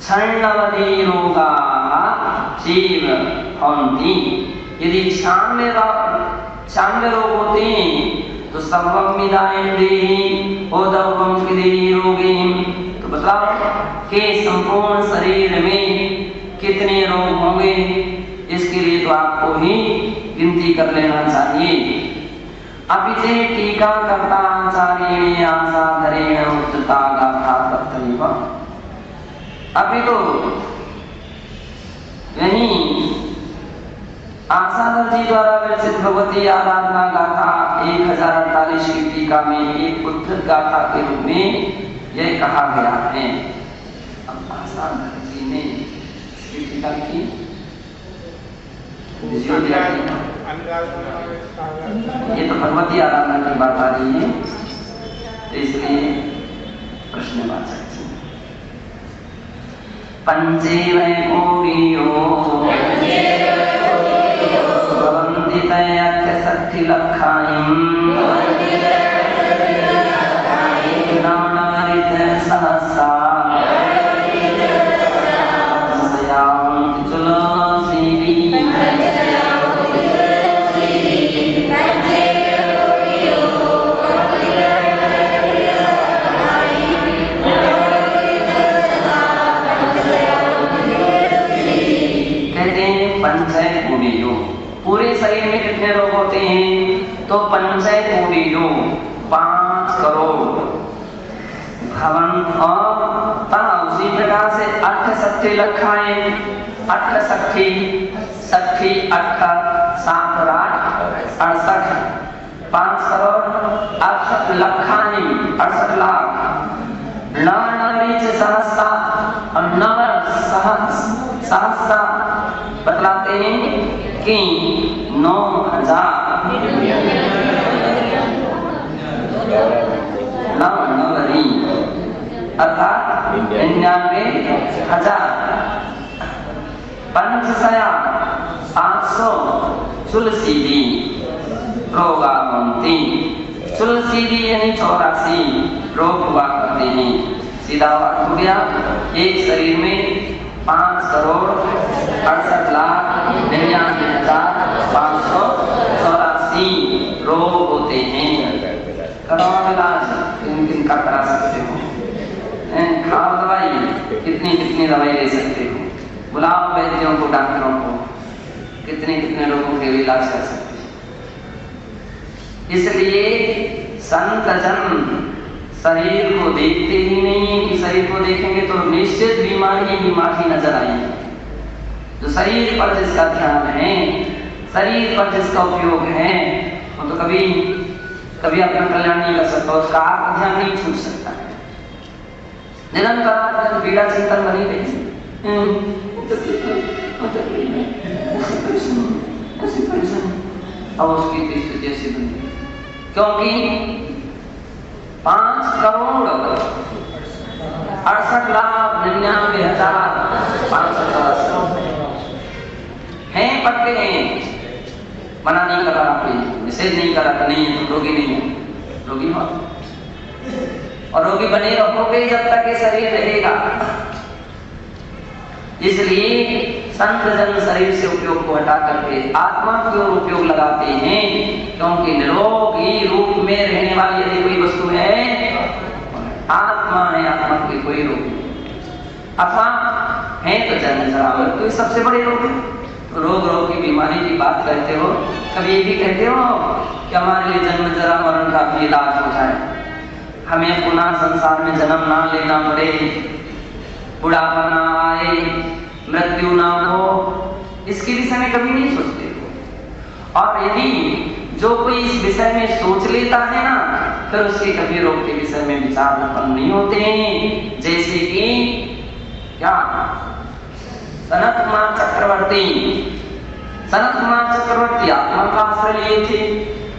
क्षण्णवति रोगाः जीव हन्ति। यदि 96 रोग होते हैं तो सर्वम विदायं देहि ओदवम विदेहि रोगेम। तो बताओ कि संपूर्ण शरीर में कितने रोग होंगे, इसके लिए तो आपको ही गिनती कर लेना चाहिए। अपिचे टीकाकर्ता आचार्येण आसाधरेण उच्चता गाथा तत्रैव। अभी तो यही आसाधर जी द्वारा विरचित भगवती आराधना गाथा 1048 की टीका में एक उद्धृत गाथा के रूप में यह कहा गया है। अब आसाधर जी ने इसकी टीका की, ये तो भगवती आराधना की बात आ रही है, तो इसलिए प्रश्नवाचक पंचेवैकोरियो भवन्ति तयख्यसक्तिलक्षायम् नानारित सहस्रा पूरे शरीर में कितने रोग होते हैं? तो 5 करोड़ भवन और उसी प्रकार से 68 लक्षाएं 68 60 7 68 5 करोड़ 68 लक्षाएं 68 लाख नानारिच सहस्रा और नव सहस्रा बतलाते हैं कि 9000 नवरी अर्थात 99,000 पंचशया 800 चुलसीदी रोगावंती। चुलसीदी यानी 84 रोग हुआ करते हैं। सीधा अर्थ हो गया, एक शरीर में 5 करोड़ 68 लाख 99,584 रोग होते हैं। कराओ इलाज, किन का करा सकते हो, खाओ दवाई, कितनी दवाई ले सकते हो, बुलाओ वैद्यों को, डॉक्टरों को, कितने रोगों के इलाज कर सकते हो। इसलिए संत जन शरीर को देखते ही नहीं है कि शरीर को देखेंगे तो निश्चित बीमारी नजर आएगी। जो शरीर पर जिसका ध्यान है, शरीर पर जिसका उपयोग है, वो तो कभी अपना कल्याण नहीं कर सकता, उसका ध्यान नहीं छूट सकता है। निरंतर पीड़ा चिंतन बनी रही, अब उसकी स्थिति ऐसी बनी क्योंकि 5 करोड़ 68 लाख 99,584 हैं, पक्के हैं। मना नहीं कर रहा, कोई निषेध नहीं कर रहा, नहीं तुम रोगी नहीं हो, रोगी हो और रोगी बने रहोगे जब तक ये शरीर रहेगा। इसलिए संत जन शरीर से उपयोग को हटा करके आत्मा की ओर उपयोग लगाते हैं, क्योंकि निरोगी रूप में रहने वाली यदि कोई वस्तु है, आत्मा है, आत्मा की कोई रोग नहीं। अथवा है तो जन्म जरा मृत्यु सबसे बड़े रोग है। रोग की बीमारी की बात करते हो, कभी ये भी कहते हो कि हमारे लिए जन्म जरा मरण का भी इलाज हो जाए, हमें पुनः संसार में जन्म ना लेना पड़े, बुढ़ापा ना आए, मृत्यु ना हो, इसके विषय में कभी नहीं सोचते हो। और यदि जो कोई इस विषय में सोच लेता है ना, फिर उसके कभी रोग के विषय में विचार उत्पन्न नहीं होते हैं। जैसे कि क्या सनत कुमार चक्रवर्ती आत्मा का आश्रय लिए थे,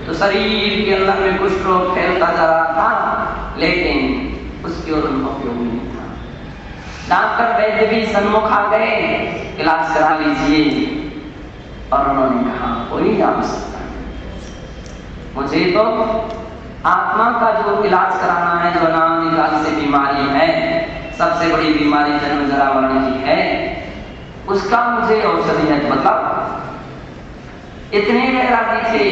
तो शरीर के अंदर में कुष्ठ रोग फैलता जा रहा था, लेकिन उसकी ओर उनका उपयोग नहीं था। डॉक्टर वैद्य भी सन्मुख आ गए, इलाज करा लीजिए, और उन्होंने कहा कोई आवश्यकता नहीं, मुझे तो आत्मा का जो इलाज कराना है, जो नाम निकाल से बीमारी है, सबसे बड़ी बीमारी जन्म जरा मरण की है, उसका मुझे औषधि है मतलब इतने वैरागी थे।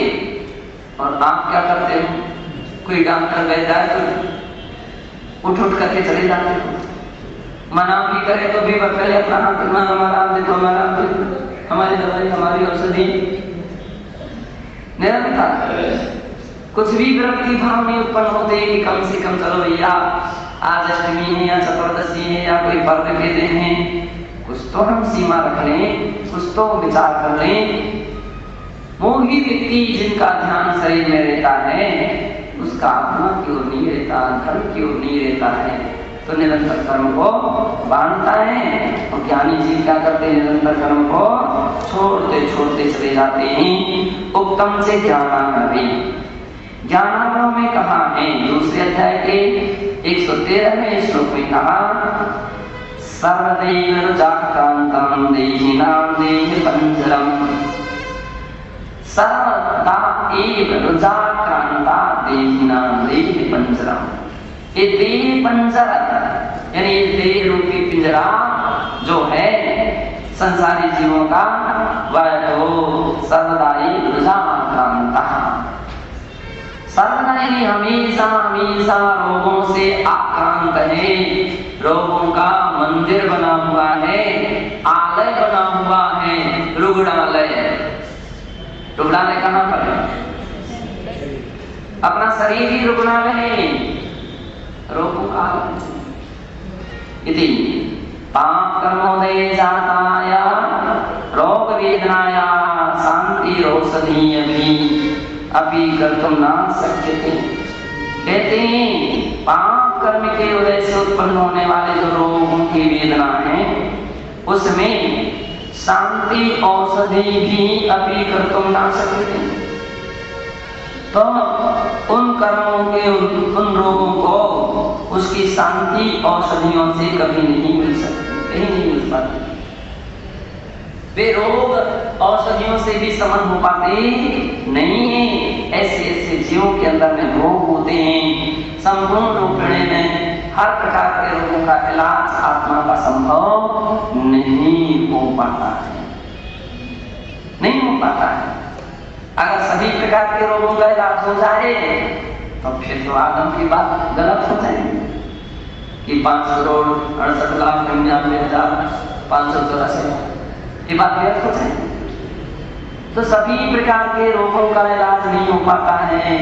और आप क्या करते हो, कोई डॉक्टर बैठ जाए तो उठ उठ करके चले जाते हो, मना भी करे तो भी पहले अपना हाथ हमारा दे दो, हमारा हमारी दवाई हमारी औषधि निरंतर। कुछ भी विरक्ति भाव नहीं उत्पन्न होते कि कम से कम चलो भैया आज अष्टमी है या चतुर्दशी है या कोई पर्व के दिन है, कुछ तो हम सीमा रख लें, कुछ तो विचार कर लें। मोही व्यक्ति जिनका ध्यान शरीर में रहता है उसका आत्मा की ओर नहीं रहता, धर्म की ओर नहीं रहता है, तो निरंतर कर्म को बांधता है। और ज्ञानी जी क्या करते हैं, निरंतर कर्म को छोड़ते छोड़ते चले जाते हैं। उत्तम से ज्ञानाग्रही, ज्ञानाग्रह में कहा है दूसरे अध्याय के 113वें श्लोक में कहा, सर्वदैव जाक्रांतं देहिनां देहि पंजरम, सर्वदा एव रुजाक्रांता देहिनां देहि पंजरम। ये देह पंजर यानी देह रूपी पिंजरा जो है संसारी जीवों का, वह हो सर्वदा एव रुजाक्रांता, सर्वदा यानी हमेशा हमेशा रोगों से आक्रांत है, रोगों का मंदिर बना हुआ है, आलय बना हुआ है, रुग्णालय। रुग्णालय कहाँ पर है, अपना शरीर ही रुग्णालय है, रोगों का। इति पाप कर्मोदय जाताया रोग वेदनाया शांति औषधीय भी अभी कर्तुम ना शक्यते। कहते हैं पाप कर्म के उदय से उत्पन्न होने वाले जो रोगों की वेदना है उसमें शांति औषधि भी अभी कर्तुम ना शक्यते। तो उन कर्मों के उन रोगों को उसकी शांति औषधियों से कभी नहीं मिल सकती, कहीं नहीं मिल पाती। वे रोग औषधियों से भी समन हो पाते नहीं है। ऐसे ऐसे जीवों के अंदर में रोग होते हैं, संपूर्ण रूप में हर प्रकार के रोगों का इलाज आत्मा का संभव नहीं हो पाता है, नहीं हो पाता है। अगर सभी प्रकार के रोगों का इलाज हो जाए तो फिर तो आदम की बात गलत हो जाएगी कि 5,68,99,584 ये बात व्यर्थ हो जाएगी। तो सभी प्रकार के रोगों का इलाज नहीं हो पाता है,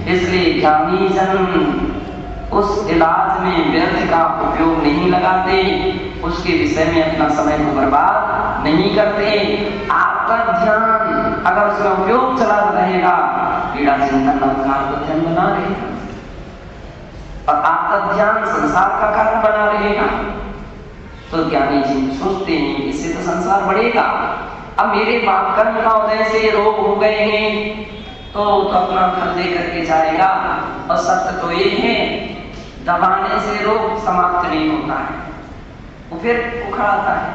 इसलिए ज्ञानी जन उस इलाज में व्यर्थ का उपयोग नहीं लगाते, उसके विषय में अपना समय को बर्बाद नहीं करते। आपका ध्यान अगर उसमें उपयोग चला रहेगा, पीड़ा चिंतन नवकार को ध्यान बना रहेगा और आपका ध्यान संसार का कारण बना रहेगा, तो ज्ञानी जी सोचते हैं इससे तो संसार बढ़ेगा। अब मेरे पाप कर्म का उदय से रोग हो गए हैं तो अपना फल दे करके जाएगा। और सत्य तो ये है दबाने से रोग समाप्त नहीं होता है, वो फिर उखड़ाता है।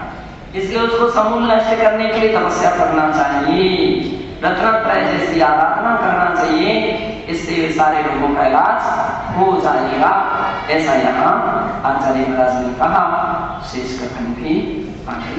इसलिए उसको समूल नष्ट करने के लिए तपस्या करना चाहिए, रत्नत्रय जैसी आराधना करना चाहिए, इससे सारे रोगों का इलाज हो जाएगा। ऐसा यहाँ आचार्य महाराज ने कहा। शेष कथन भी आगे